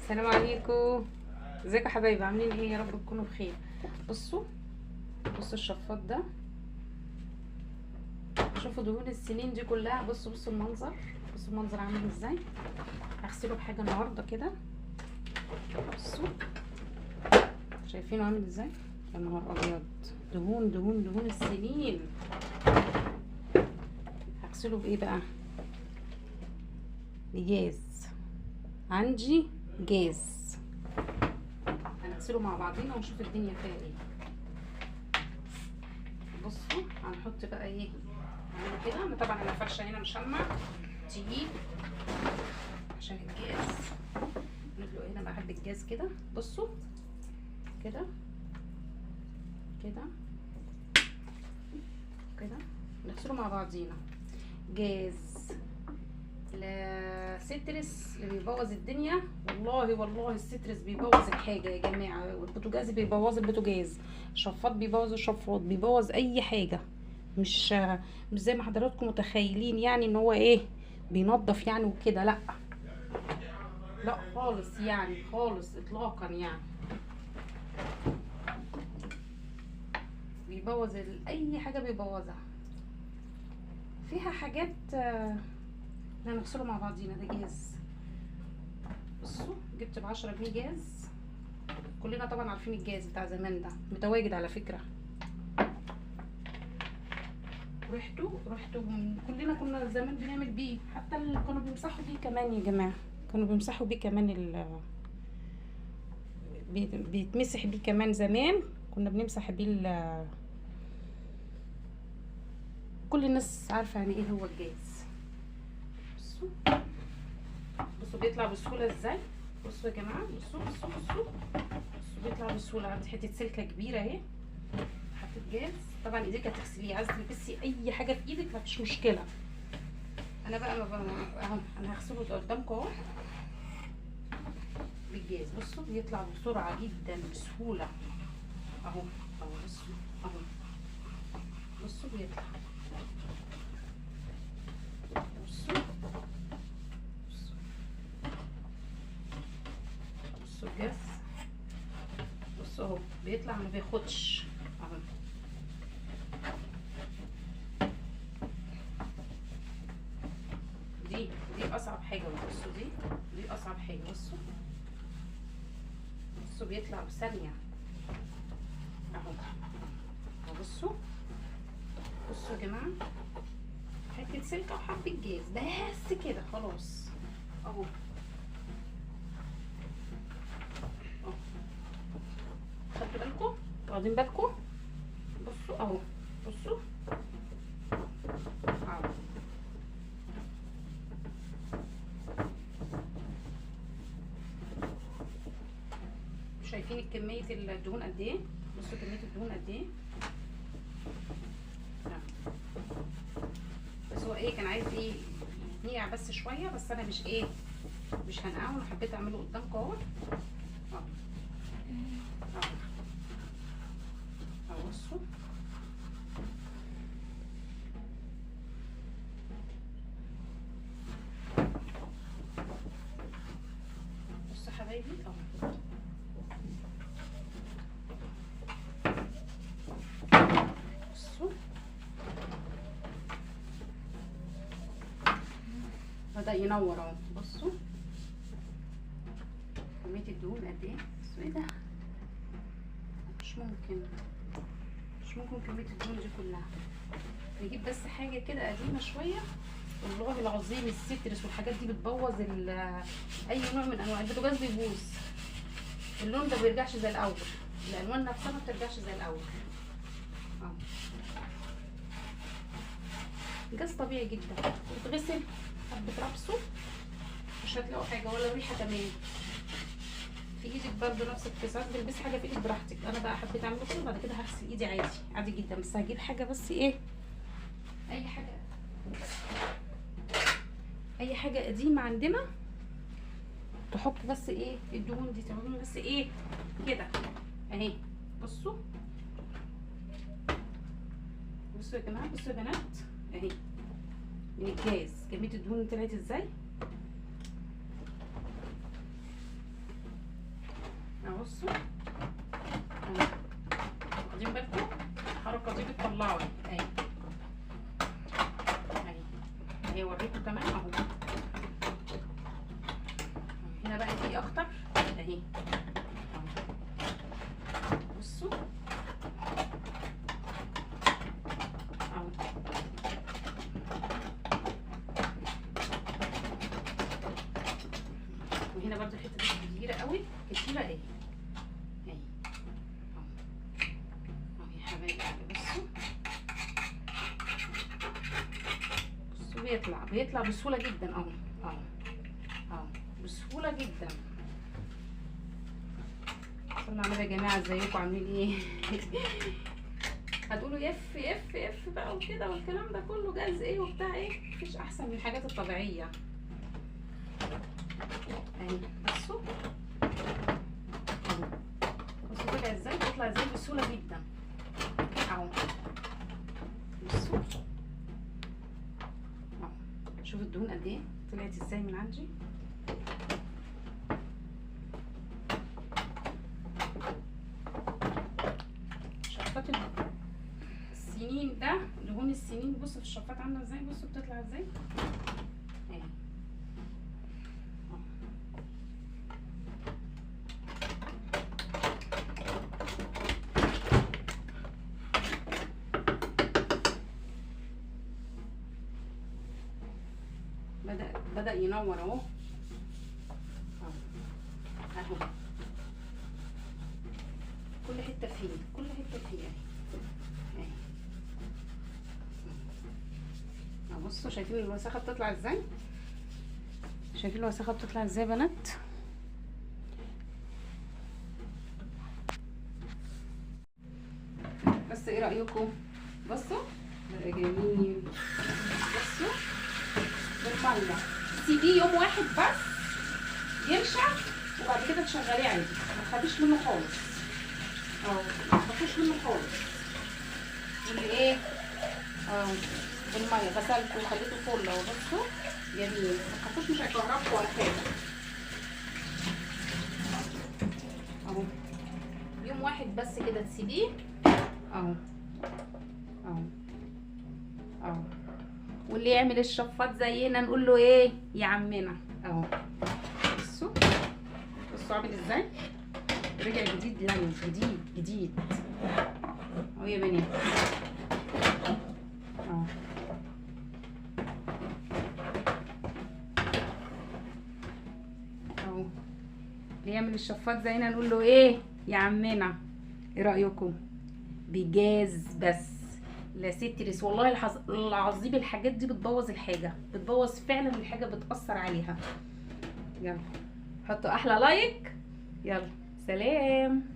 السلام عليكم. ازيكم يا حبايبي؟ عاملين ايه؟ يا رب تكونوا بخير. بصوا الشفاط ده، شوفوا دهون السنين دي كلها. بصوا المنظر، بصوا المنظر عامل ازاي. هغسله بحاجه النهارده كده. بصوا شايفينه عامل ازاي؟ يا نهار ابيض، دهون دهون دهون السنين. هغسله بايه بقى؟ بجاز، عندي جاز. هنغسله مع بعضينا ونشوف الدنيا فيها ايه. بصوا هنحط بقى ايه هنعمل كده. انا طبعا انا فرشه هنا مشمع تقيل عشان الجاز. ندلق هنا بحب الجاز كده. بصوا كده كده كده نغسله مع بعضينا. جاز لا سترس اللي بيبوظ الدنيا. والله السترس بيبوظ الحاجه يا جماعه. البوتاجاز بيبوظ البوتاجاز، الشفاط بيبوظ الشفاط، بيبوظ اي حاجه. مش زي ما حضراتكم متخيلين يعني ان هو ايه بينظف يعني وكده. لا لا خالص يعني، خالص اطلاقا يعني. بيبوظ اي حاجه بيبوظها. فيها حاجات هنغسله مع بعضينا. ده جاز. بصوا جبت ب10 جنيه جاز. كلنا طبعا عارفين الجاز بتاع زمان ده، متواجد على فكره. ريحته كلنا كنا زمان بنعمل بيه. حتى كانوا بيمسحوا بيه كمان يا جماعه. كانوا بيمسحوا بيه كمان بيتمسح بيه كمان زمان. كنا بنمسح بيه كل الناس عارفه يعني ايه هو الجاز. بصوا بيطلع بسهوله ازاي. بصوا يا جماعه، بصوا بيطلع بسهوله. عندي حته سلكه كبيره اهي، حطيت جاز. طبعا ايديك هتغسليه، عايزه تلبسي اي حاجه في ايدك مفيش مشكله. انا بقى اهو انا هغسله قدامكم اهو بالجاز. بصوا بيطلع بسرعه جدا بسهوله اهو. بصوا اهو، بصوا بيطلع. بصوا الجاز. بصوا اهو بيطلع ما بياخدش اهو. دي اصعب حاجه. بصوا دي اصعب حاجه. بصوا بيطلع بثانيه اهو. بصوا يا جماعه، حته سلكه وحبه جاز بس كده خلاص اهو. خدتوا بالكم؟ واخدين بالكم؟ بصوا اهو، بصوا اهو. شايفين كميه الدهون قد ايه؟ بصوا كميه الدهون قد ايه. بس هو ايه كان عايز ايه يتنقع بس شويه. بس انا مش هنقعه. انا حبيت اعمله قدامكم اهو. بصوا بصوا حبايبي اهو. بصوا بدأ ينور اهو. بصوا كمية الدهون قد ايه. بصوا ايه ده، مش ممكن كمية الدهون دي كلها. نجيب بس حاجة كده قديمة شوية. والله العظيم السترس والحاجات دي بتبوظ اي نوع من انواع البوتاجاز. بيبوظ اللون ده، بيرجعش زي الاول. الالوان نفسها ما بترجعش زي الاول. جاز طبيعي جدا. بتغسل بتربسه مش هتلاقوا حاجه ولا ريحه كمان. في ايدك برضو نفس الكسات. بلبس حاجه في ايدك براحتك. انا بقى حبيت اعمله كده. بعد كده هغسل ايدي عادي جدا. بس هجيب حاجه بس ايه، اي حاجه قديمه عندنا تحط بس ايه الدهون دي. تعملوا بس ايه كده اهي. بصوا يا جماعه، بصوا يا بنات اهي من الجاز كميه الدهون طلعت ازاي. بصوا اهو، واخدين بالكم الحركه دي بتطلعوا اهي اهي اوريكم كمان اهو. هنا بقى دي اكتر اهي بصوا اهو. وهنا برضو الحته دي كبيره قوي كتيره اهي اهي اهو اهو يا حبايبي. بصوا بيطلع بسهوله جدا اهو اهو اهو بسهوله جدا. صلوا على النبي يا جماعه، ازيكم عاملين ايه؟ هتقولوا يف يف يف بقى وكده والكلام ده كله جاز ايه وبتاع ايه، مفيش احسن من الحاجات الطبيعيه اهي. بصوا اهو، بصوا طلع ازاي، بيطلع ازاي بسهوله جدا اهو. بصوا اهو، شوفوا الدهون قد ايه طلعت ازاي من عندي. شفاط السنين ده، دهون السنين بصوا في الشفاط عامله ازاي، بصوا بتطلع ازاي اهي. بدأ ينور اهو اهو، كل حته فيه كل حته فيه اهي اهو. بصوا شايفين الوساخه بتطلع ازاي، شايفين الوساخه بتطلع ازاي يا بنات. بس ايه رايكم؟ بصوا بقى جميل. بصوا بالميه سيبيه يوم واحد بس ينشف وبعد كده تشغليه عادي، ما تخافيش منه خالص اهو، ما تخافوش منه خالص. بالايه اهو بالميه غسلته وخليته فل اهو. بصوا جميل، ما تخافوش مش هيكهربكوا ولا حاجه اهو. يوم واحد بس كده تسيبيه اهو اهو اهو. واللي يعمل الشفاط زينا نقول له ايه يا عمنا اهو. بصوا بصوا عامل ازاي، رجع جديد لانه جديد اهو يا بنات اهو اهو. اللي يعمل الشفاط زينا نقول له ايه يا عمنا. ايه رايكم؟ بجاز بس لا سترس، والله العظيم الحاجات دي بتبوظ الحاجه، بتبوظ فعلا الحاجه، بتاثر عليها. يلا حطوا احلى لايك، يلا سلام.